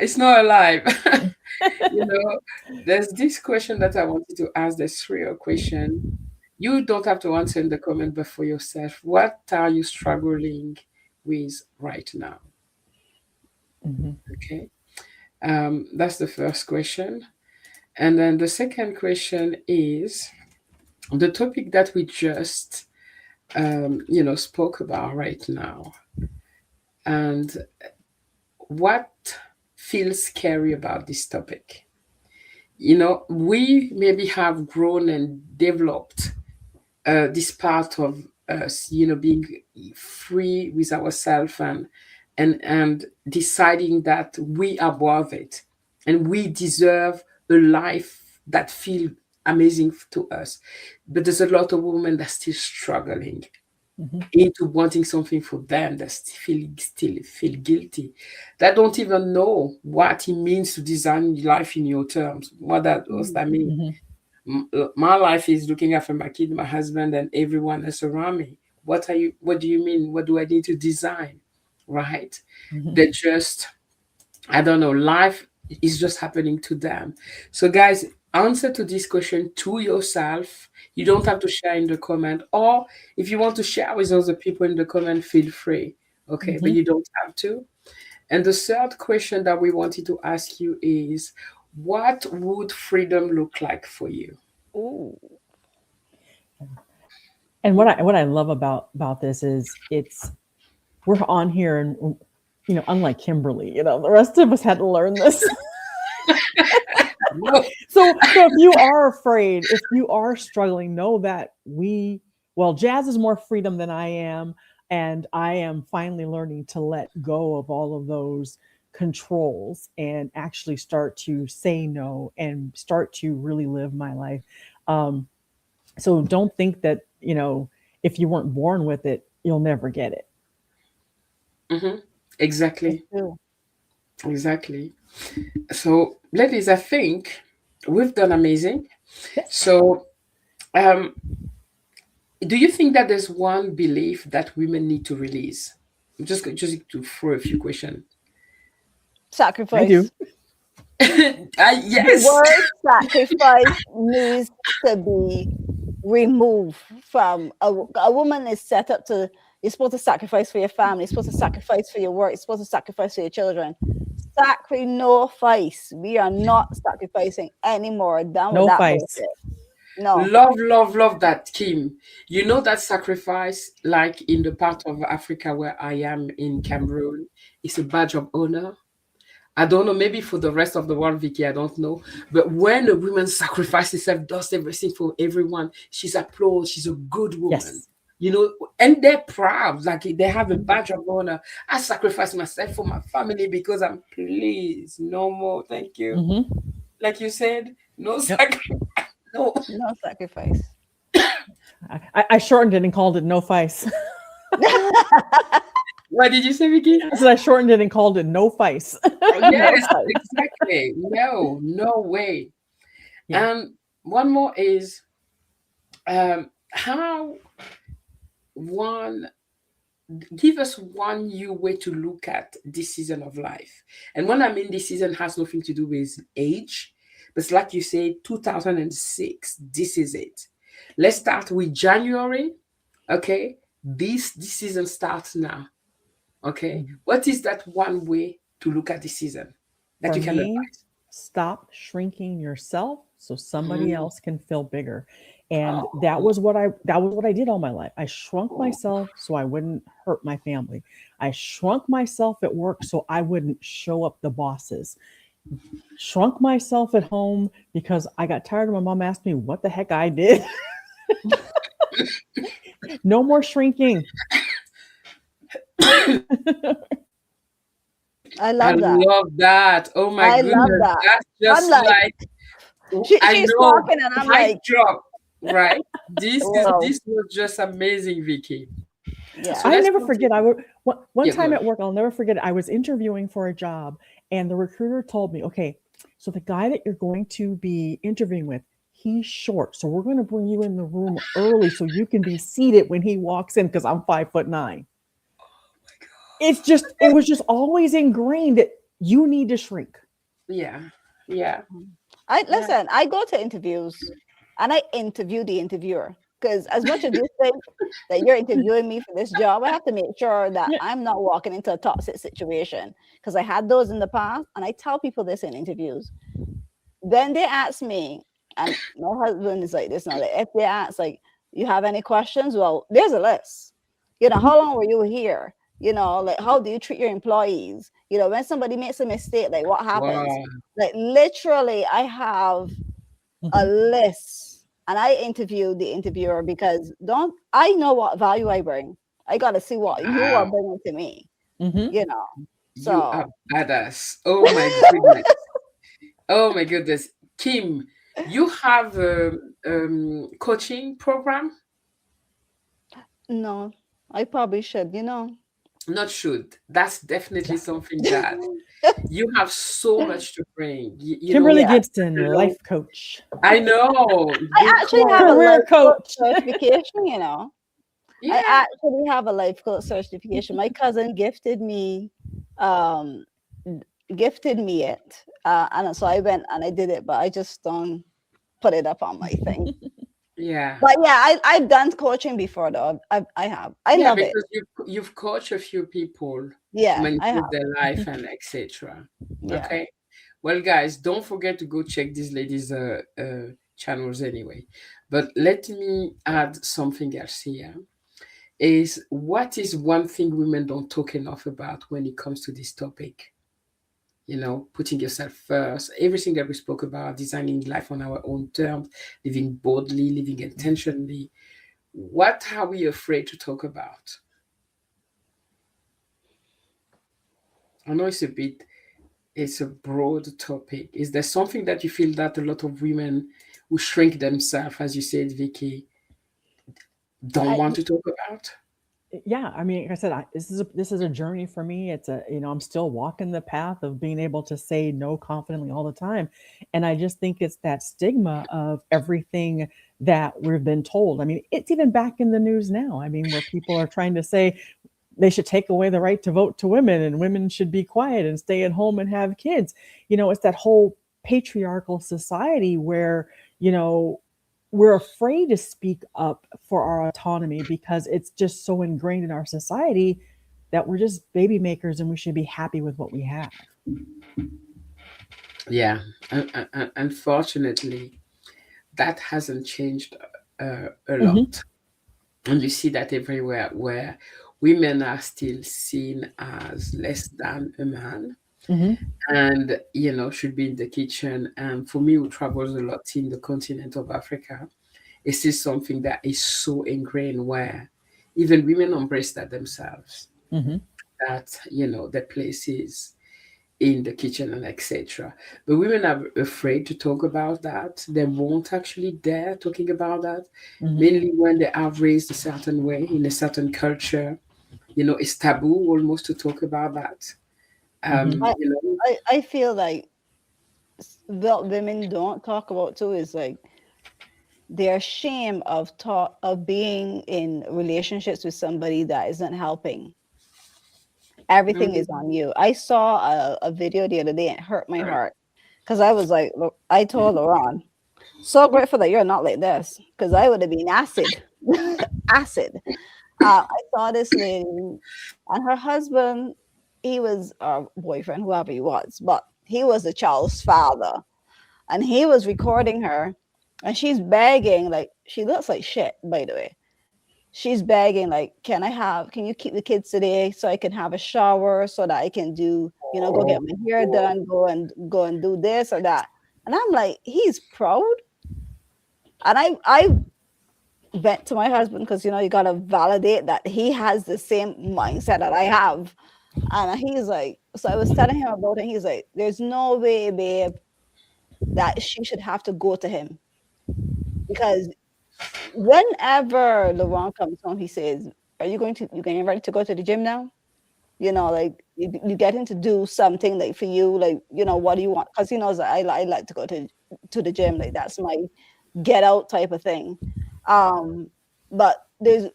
It's not alive. you know, there's this question that I wanted to ask. There's three question. You don't have to answer in the comment, but for yourself, what are you struggling with right now? Mhm. Okay, that's the first question, and then the second question is the topic that we just spoke about right now, and what feels scary about this topic. We maybe have grown and developed this part of us, being free with ourselves and deciding that we are worth it and we deserve a life that feel amazing to us. But there's a lot of women that still struggling Mhm. into wanting something for them that still feel guilty, that don't even know what it means to design life in your terms. What that does Mhm. that mean? Mhm. My life is looking after my kid, my husband, and everyone else around me. What do you mean? What do I need to design? Right? Mhm. They just, I don't know, life is just happening to them. So guys, answer to this question to yourself. You don't have to share in the comment, or if you want to share with other people in the comment, feel free. Okay, but Mhm. you don't have to. And the third question that we wanted to ask you is, what would freedom look like for you? Ooh. And what I love about this is we're on here and unlike Kimberly, the rest of us had to learn this. No. So if you are afraid, if you are struggling, know that Jazz is more freedom than I am, and I am finally learning to let go of all of those controls and actually start to say no and start to really live my life. Um, so don't think that, if you weren't born with it, you'll never get it. Hmm. It's Exactly. true. Exactly. So, ladies, I think we've done amazing. Yes. So, um, do you think that there's one belief that women need to release? Just to throw a few questions. I do. Sacrifice. The Yes. word sacrifice needs to be removed from a woman is set up to, you're supposed to sacrifice for your family, you're supposed to sacrifice for your work, you're supposed to sacrifice for your children. Sacrifice. We are not sacrificing anymore. Done with No that fights. bullshit. No. Love, love, love that, Kim. You know that sacrifice, like in the part of Africa where I am in Cameroon, is a badge of honor. I don't know, maybe for the rest of the world, Vicky, I don't know. But when a woman sacrifices herself, does everything for everyone, she's applauded, she's a good woman. Yes. You know, and they're proud, like they have a badge of honor. I sacrifice myself for my family because I'm pleased. No more, thank you. Mm-hmm. Like you said, no Yep. sacrifice. No. No sacrifice. I shortened it and called it no fights. What did you say, Vicky? I said I shortened it and called it no fights. Oh, No yes, fight. exactly. No, no way. Yeah. And one more is how one give us one new way to look at this season of life. And when I mean this season has nothing to do with age, but it's like you say, 2006, this is it. Let's start with January. Okay. This season starts now. Okay. Mhm. What is that one way to look at this season that For you can me, advise? stop shrinking yourself so somebody Mm. else can feel bigger. And Oh, that was what I did all my life. I shrunk myself so I wouldn't hurt my family. I shrunk myself at work so I wouldn't show up the bosses. Shrunk myself at home because I got tired of my mom asking me what the heck I did. No more shrinking. I I love that. love that. Oh my I love goodness. that. That's I'm just like, like I she's know talking and I'm mic like, drop, right? This is wow. this was just amazing, Vicky. Yeah. So I let's never forget. continue. One Yeah, go time on. at work, I'll never forget. I was interviewing for a job, and the recruiter told me, "Okay, so the guy that you're going to be interviewing with, he's short, so we're going to bring you in the room early so you can be seated when he walks in because I'm 5'9". It was just always ingrained that you need to shrink. Yeah, yeah, I yeah. listen, I go to interviews and I interview the interviewer. Because as much as you think that you're interviewing me for this job, I have to make sure that Yeah. I'm not walking into a toxic situation. Because I had those in the past, and I tell people this in interviews. Then they ask me, and my husband is like this now. Like, if they ask, like, you have any questions? Well, there's a list. How long were you here? Like, how do you treat your employees? When somebody makes a mistake, like, what happens? Wow. Like, literally, I have a Mhm. list, and I interview the interviewer because don't I know what value I bring. I got to see what you are Wow. bringing to me. Mhm. You know, You are so badass. Oh my goodness. Oh my goodness. Kim, you have a coaching program? no, I probably should. Not should. That's definitely Yeah. something that you have so much to bring. You know, Kimberly Yeah. Gibson, you know, life coach, I know I you actually have a coach. career life coach coach. certification. I Yeah. actually have a life coach certification. My cousin um, gifted me it, and so I went and I did it, but I just don't put it up on my thing. Yeah. But yeah, I've done coaching before though. I have. I Yeah, love it. because you've coached a few people to Yeah, I manipulate have. their life Mhm. and etc. Yeah. Okay. Well, guys, don't forget to go check these ladies' channels anyway. But let me add something else here. Is what is one thing women don't talk enough about when it comes to this topic? Putting yourself first, everything that we spoke about, designing life on our own terms, living boldly, living intentionally. What are we afraid to talk about? I know it's a broad topic. Is there something that you feel that a lot of women who shrink themselves, as you said, Vicky, don't I want to talk about? yeah, I mean, like I said, this is a journey for me. It's a, I'm still walking the path of being able to say no confidently all the time. And I just think it's that stigma of everything that we've been told. I mean, it's even back in the news now. I mean, where people are trying to say they should take away the right to vote to women, and women should be quiet and stay at home and have kids. It's that whole patriarchal society where, you know, we're afraid to speak up for our autonomy because it's just so ingrained in our society that we're just baby makers and we should be happy with what we have. Yeah, unfortunately, that hasn't changed a Hmm. lot. And you see that everywhere where women are still seen as less than a man Hmm. and, should be in the kitchen. And for me, who travels a lot in the continent of Africa, it's still something that is so ingrained where even women embrace that themselves, Hmm. that, their place is in the kitchen and etc. But women are afraid to talk about that. They won't actually dare talking about that, Hmm. mainly when they are raised a certain way in a certain culture. It's taboo almost to talk about that. Hmm. I, I feel like what women don't talk about too is like they're ashamed of being in relationships with somebody that isn't helping. Everything is on you. I saw a video the other day and it hurt my heart because I was like, look, I told Lauren, so grateful that you're not like this because I would have been acid, acid. I saw this lady and her husband, he was our boyfriend, whoever he was, but he was the child's father and he was recording her and she's begging, like, she looks like shit, by the way. She's begging, like, can you keep the kids today so I can have a shower so that I can do, go Oh, get my hair done, go and do this or that. And I'm like, he's proud. And I went to my husband because you gotta validate that he has the same mindset that I have. And he's like, so I was telling him about it. He's like, there's no way, babe, that she should have to go to him because whenever Laurent comes home, he says, "Are you getting ready to go to the gym now? Like you getting to do something like for you, like what do you want?" Because he knows that I like to go to the gym, like that's my get out type of thing. Um, but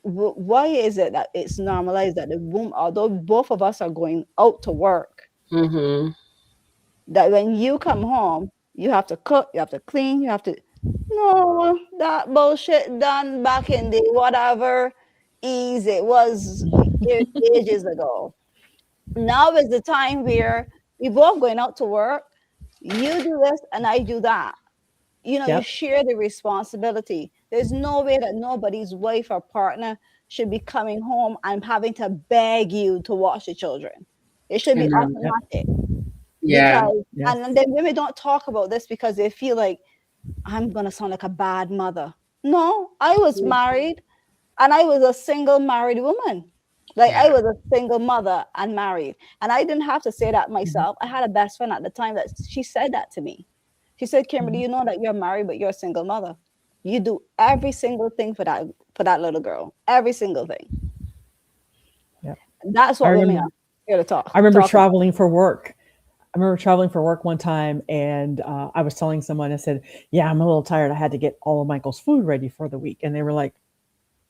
why is it that it's normalized that the woman, although both of us are going out to work, mm-hmm. that when you come home, you have to cook, you have to clean, you have to. No, that bullshit done back in the whatever easy it was ages ago. Now is the time where we both going out to work. You do this and I do that. You Yep. share the responsibility. There's no way that nobody's wife or partner should be coming home and having to beg you to watch the children. It should be Yep. automatic Yeah. because, Yes. and then women don't talk about this because they feel like I'm gonna sound like a bad mother. No, I was married and I was a single married woman. Like I Yeah. was a single mother and married. And I didn't have to say that Hmm. myself. I had a best friend at the time that she said that to me. She said, Kimberly, Hmm. you know that you're married, but you're a single mother. You do every single thing for that little girl. Every single thing. Yep. That's I what women are remember. here to I remember talk about. traveling for work. I remember traveling for work one time, and I was telling someone, I said, "Yeah, I'm a little tired. I had to get all of Michael's food ready for the week," and they were like,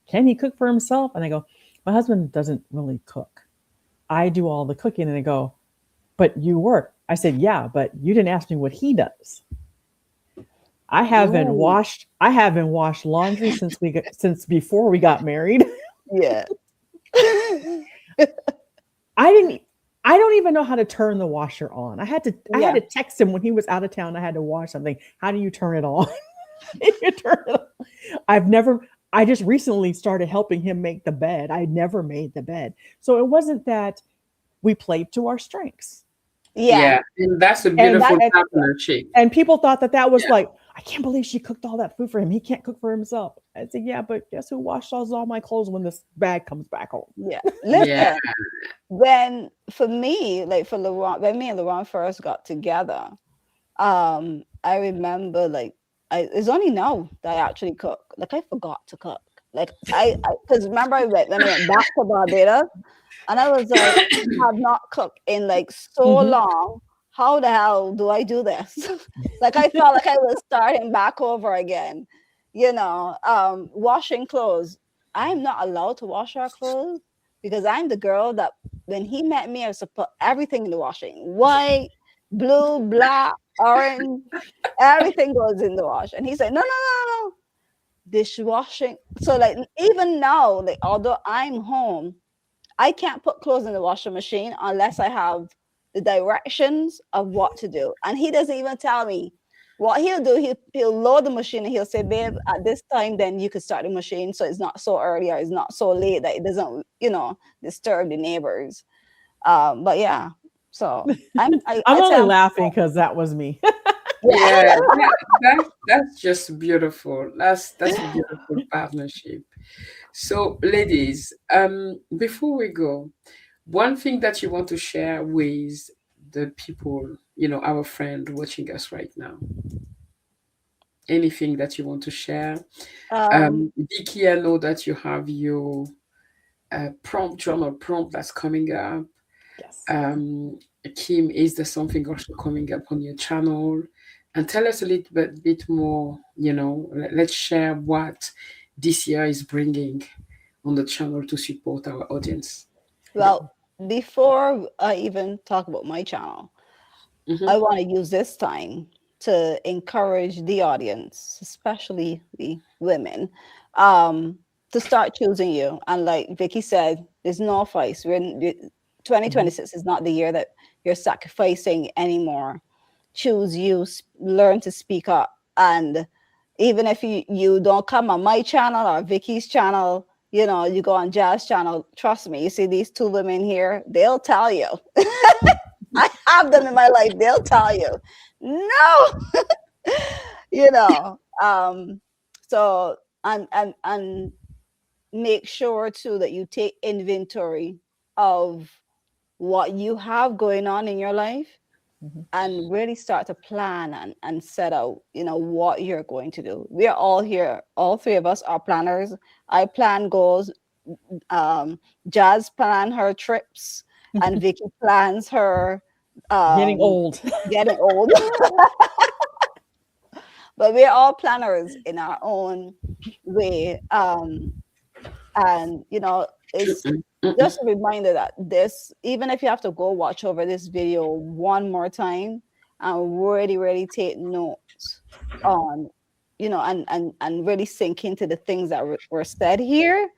"Can he cook for himself?" And I go, "My husband doesn't really cook. I do all the cooking." And they go, "But you work." I said, "Yeah, but you didn't ask me what he does. Ooh, I haven't washed laundry since before we got married." yeah. I didn't I don't even know how to turn the washer on. I had Yeah. to text him when he was out of town. I had to wash something. How do you turn it on? You turn it on. I've never I just recently started helping him make the bed. I never made the bed. So it wasn't that we played to our strengths. Yeah. Yeah. And that's a And beautiful and, partnership. and people thought that that was Yeah. like, I can't believe she cooked all that food for him. He can't cook for himself. I said, yeah, but guess who washes all my clothes when this bag comes back home? Yeah. Yeah. Listen, when for me, like for Laurent, when me and Laurent first got together, I remember like it's only now that I actually cook. Like I forgot to cook. Like because remember when I went back to Barbados, and I was like, I have not cooked in like so Hmm. long. How the hell do I do this? Like I felt like I was starting back over again. Washing clothes. I'm not allowed to wash our clothes because I'm the girl that when he met me, I was to put everything in the washing. White, blue, black, orange, everything goes in the wash. And he said, no, no, no, no, dishwashing. So like even now, like although I'm home, I can't put clothes in the washing machine unless I have the directions of what to do. And he doesn't even tell me what he'll do. He'll load the machine and he'll say, babe, at this time, then you could start the machine. So it's not so early or it's not so late that it doesn't, disturb the neighbors. But yeah, so I'm I'd say only I'm, laughing because that was me. Yeah, yeah. that's just beautiful. That's a beautiful partnership. So, ladies, before we go, one thing that you want to share with the people, our friend watching us right now. Anything that you want to share? Um, Vicky, I know that you have your journal prompt that's coming up. Yes. Um, Kim, is there something also coming up on your channel? And tell us a little bit more, let's share what this year is bringing on the channel to support our audience. well, before I even talk about my channel, Mm-hmm. I want to use this time to encourage the audience, especially the women, um, to start choosing you. And like Vicky said, there's no fight. 2026 is not the year that you're sacrificing anymore. Choose you, learn to speak up. And even if you don't come on my channel or Vicky's channel, you go on Jazz channel, trust me, you see these two women here, they'll tell you. I have them in my life. They'll tell you, no, you know. So and make sure too that you take inventory of what you have going on in your life Mhm. and really start to plan and set out, what you're going to do. We are all here. All three of us are planners. I plan goals. Um, Jazz plan her trips, and Vicky plans her Getting um, old. getting old. But we're all planners in our own way. And it's Mm-mm, mm-mm. just a reminder that this, even if you have to go watch over this video one more time and really, really take notes on, and really sink into the things that were said here,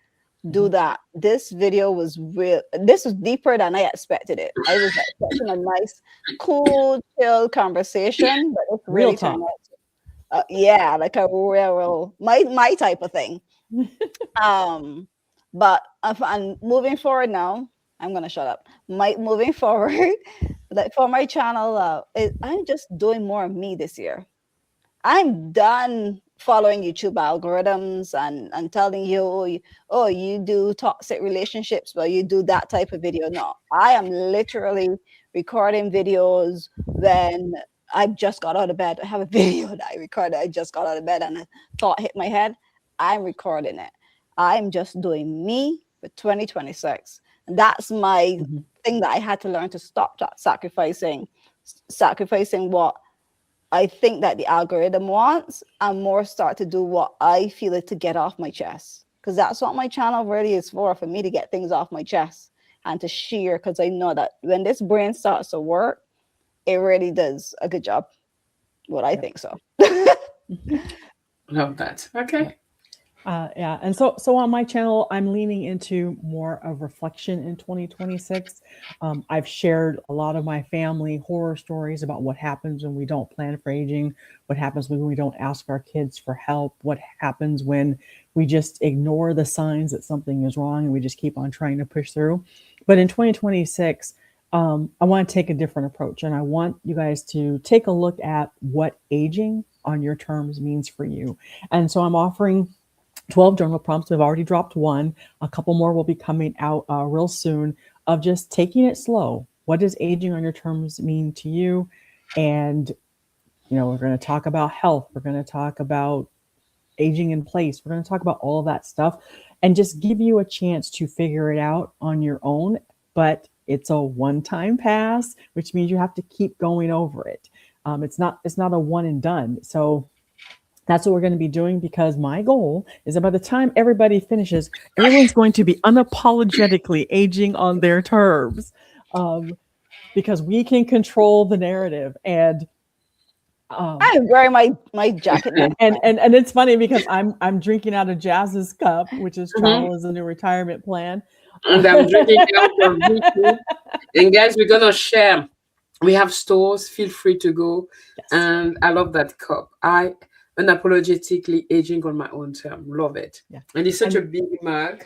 do Mhm. that. This video was real. This was deeper than I expected it. I was expecting a nice, cool, chill conversation, but it's Real really turned talk. out, yeah, like a real my type of thing. Um, but and moving forward now, I'm gonna shut up. Moving forward, like for my channel, I'm just doing more of me this year. I'm done following YouTube algorithms and telling you, oh, you do toxic relationships, but you do that type of video. No, I am literally recording videos when I just got out of bed. I have a video that I recorded. I just got out of bed and a thought hit my head. I'm recording it. I'm just doing me for 2026. And that's my Mhm. thing that I had to learn to stop sacrificing what I think that the algorithm wants and more start to do what I feel it to get off my chest. Because that's what my channel really is for me to get things off my chest and to share. Because I know that when this brain starts to work, it really does a good job. What I Yep. think so. Love that. Yep. Okay. Yeah, and so on my channel, I'm leaning into more of reflection in 2026. I've shared a lot of my family horror stories about what happens when we don't plan for aging, what happens when we don't ask our kids for help, what happens when we just ignore the signs that something is wrong and we just keep on trying to push through. But in 2026, I want to take a different approach, and I want you guys to take a look at what aging on your terms means for you. And so I'm offering 12 journal prompts. We've already dropped one. A couple more will be coming out real soon of just taking it slow. What does aging on your terms mean to you? And, we're going to talk about health. We're going to talk about aging in place. We're going to talk about all of that stuff and just give you a chance to figure it out on your own. But it's a one-time pass, which means you have to keep going over it. It's not a one and done. So that's what we're going to be doing, because my goal is that by the time everybody finishes, everyone's going to be unapologetically aging on their terms, um, because we can control the narrative. And I'm wearing my jacket this time. and it's funny because I'm drinking out of Jazz's cup, which is Mhm. travel is a new retirement plan. And I'm drinking out of Vicki. And guys, we're gonna share. We have stores. Feel free to go. Yes. And I love that cup. I unapologetically aging on my own term. Love it. Yeah. And it's such a And big mug.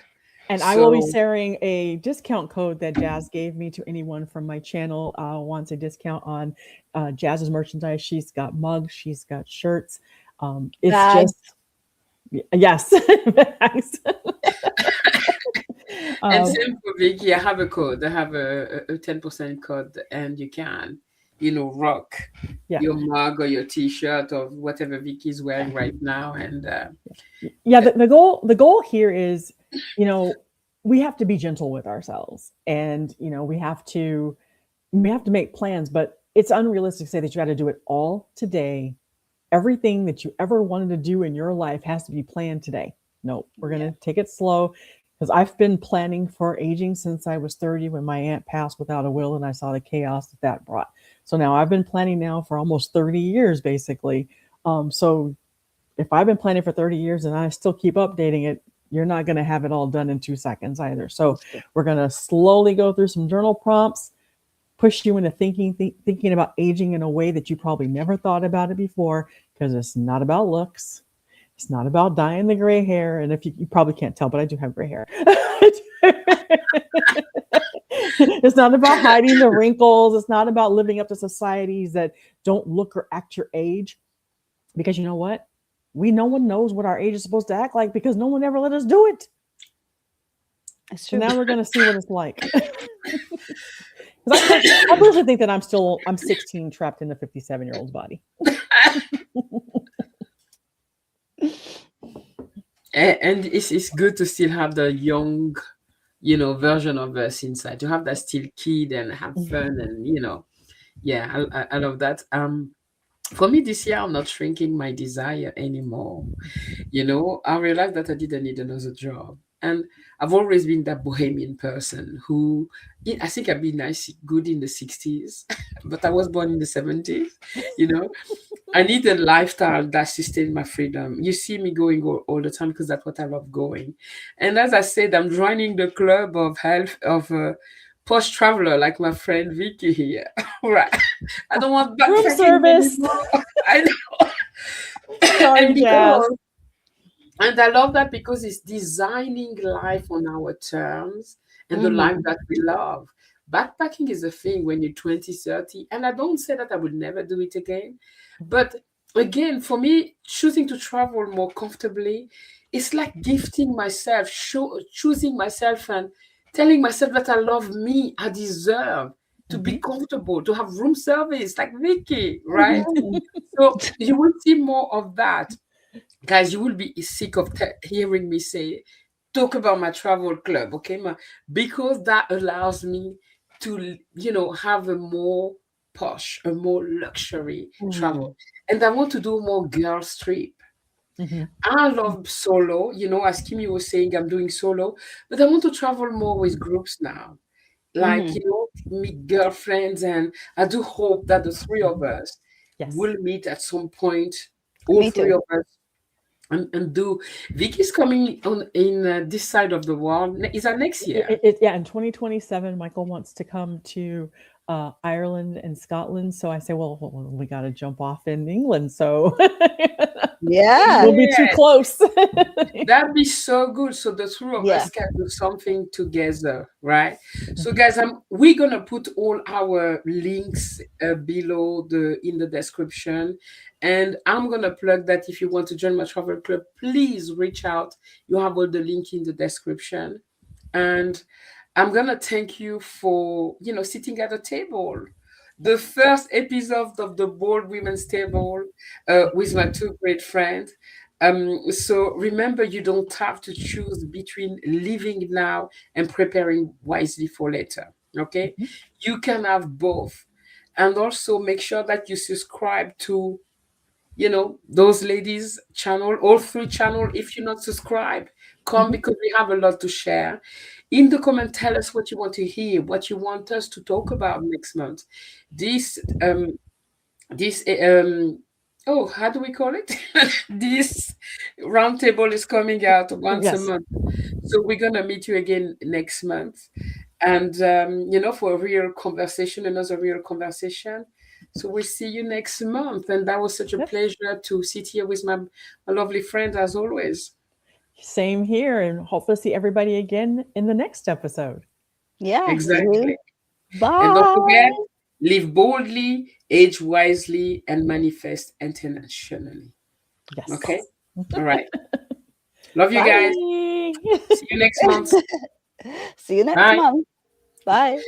I will be So sharing a discount code that Jazz gave me to anyone from my channel wants a discount on Jazz's merchandise. She's got mugs, she's got shirts. It's Bags. just yes, bags. and um, same for Vicky. I have a code. I have a 10% code, and you can, rock yeah, your mug or your t-shirt or whatever Vicky's wearing right now. And yeah. The goal here is, you know, we have to be gentle with ourselves, and we have to make plans, but it's unrealistic to say that you got to do it all today. Everything that you ever wanted to do in your life has to be planned today. No, we're going Yeah. to take it slow, because I've been planning for aging since I was 30 when my aunt passed without a will and I saw the chaos that brought. So now I've been planning now for almost 30 years, basically. So if I've been planning for 30 years and I still keep updating it, you're not going to have it all done in 2 seconds either. So That's true. we're going to slowly go through some journal prompts, push you into thinking about aging in a way that you probably never thought about it before, because it's not about looks. It's not about dyeing the gray hair. And if you probably can't tell, but I do have gray hair. It's not about hiding the wrinkles. It's not about living up to societies that don't look or act your age. Because you know what? No one knows what our age is supposed to act like, because no one ever let us do it. It's So true. now we're going to see what it's like. 'Cause I personally think that I'm 16 trapped in a 57-year-old's body. and it's good to still have the young, version of us inside, to have that still kid and have fun, and yeah, I love that. For me this year, I'm not shrinking my desire anymore. I realized that I didn't need another job. And I've always been that bohemian person who, I think I've been nice, good in the 60s, but I was born in the 70s. You know, I need a lifestyle that sustains my freedom. You see me going all the time because that's what I love going. And as I said, I'm joining the club of health of post traveler, like my friend Vicky here. Right. I don't want Room backpacking service. anymore. I know. Sorry, and Jazz. because and I love that because it's designing life on our terms and the life Hmm. that we love. Backpacking is a thing when you're 20, 30, and I don't say that I would never do it again. But again, for me, choosing to travel more comfortably, it's like gifting myself, choosing myself and telling myself that I love me, I deserve to be Mhm. comfortable, to have room service like Vicky, right? Hmm. So you will see more of that. Guys, you will be sick of hearing me say, talk about my travel club, okay? Because that allows me to, have a more posh, a more luxury Hmm. travel. And I want to do more girls trip. Mhm. I love solo, as Kimmy was saying, I'm doing solo, but I want to travel more with groups now. Like, Hmm. meet girlfriends, and I do hope that the three of us Yes. will meet at some point, all Me three too. of us, and do. Vicky's coming on in this side of the world. Is that next year? Yeah, in 2027, Michael wants to come to Ireland and Scotland. So I say, well, we got to jump off in England. So Yeah. we'll be too Yeah, close. that'd be so good. So the three of Yeah. us can do something together, right? So, guys, we're gonna put all our links below in the description, and I'm gonna plug that if you want to join my travel club, please reach out. You have all the link in the description, and I'm gonna thank you for sitting at the table. The first episode of the Bold Women's Table with my two great friends. So remember, you don't have to choose between living now and preparing wisely for later. Okay, Mhm. you can have both, and also make sure that you subscribe to, those ladies channel, all three channel. If you're not subscribed, come, Mhm. because we have a lot to share. In the comment, tell us what you want to hear, what you want us to talk about next month. This um this um oh, how do we call it? This roundtable is coming out once a Yes. month, so we're gonna meet you again next month, and for a real conversation, another real conversation. So we'll see you next month, and that was such a Yep. pleasure to sit here with my lovely friend as always. Same here, and hopefully see everybody again in the next episode. Yeah, see Exactly. you. And don't forget, Bye. live boldly, age wisely, and manifest internationally. Okay. Yes. All right. Love you guys. Bye. See you next month. See you next Bye. month. Bye.